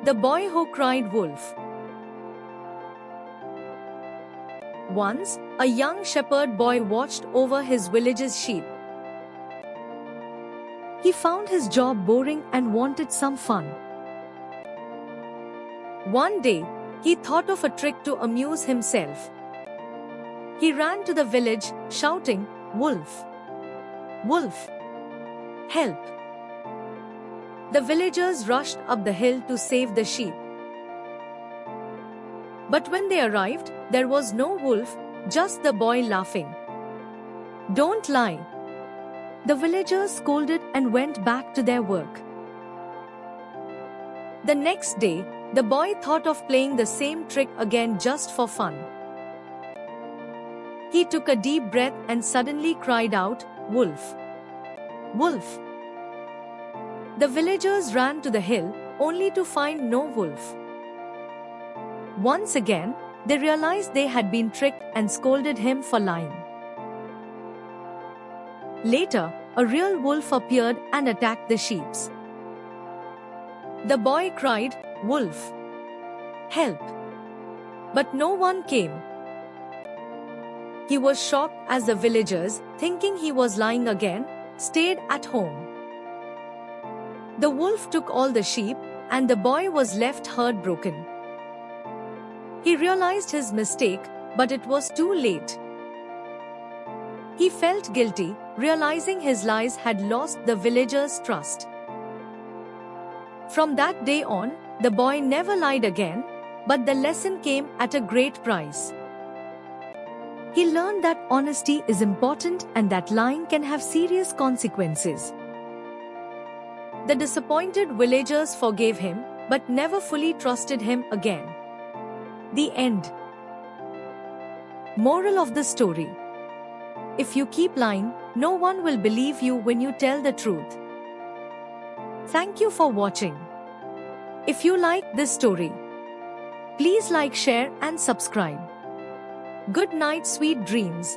The boy who cried wolf. Once, a young shepherd boy watched over his village's sheep. He found his job boring and wanted some fun. One day, he thought of a trick to amuse himself. He ran to the village, shouting, "Wolf! Wolf! Help!" The villagers rushed up the hill to save the sheep. But when they arrived, there was no wolf, just the boy laughing. "Don't lie!" The villagers scolded and went back to their work. The next day, the boy thought of playing the same trick again just for fun. He took a deep breath and suddenly cried out, "Wolf! Wolf!" The villagers ran to the hill, only to find no wolf. Once again, they realized they had been tricked and scolded him for lying. Later, a real wolf appeared and attacked the sheep. The boy cried, "Wolf! Help!" But no one came. He was shocked as the villagers, thinking he was lying again, stayed at home. The wolf took all the sheep, and the boy was left heartbroken. He realized his mistake, but it was too late. He felt guilty, realizing his lies had lost the villagers' trust. From that day on, the boy never lied again, but the lesson came at a great price. He learned that honesty is important and that lying can have serious consequences. The disappointed villagers forgave him, but never fully trusted him again. The end. Moral of the story: if you keep lying, no one will believe you when you tell the truth. Thank you for watching. If you like this story, please like, share, and subscribe. Good night, sweet dreams.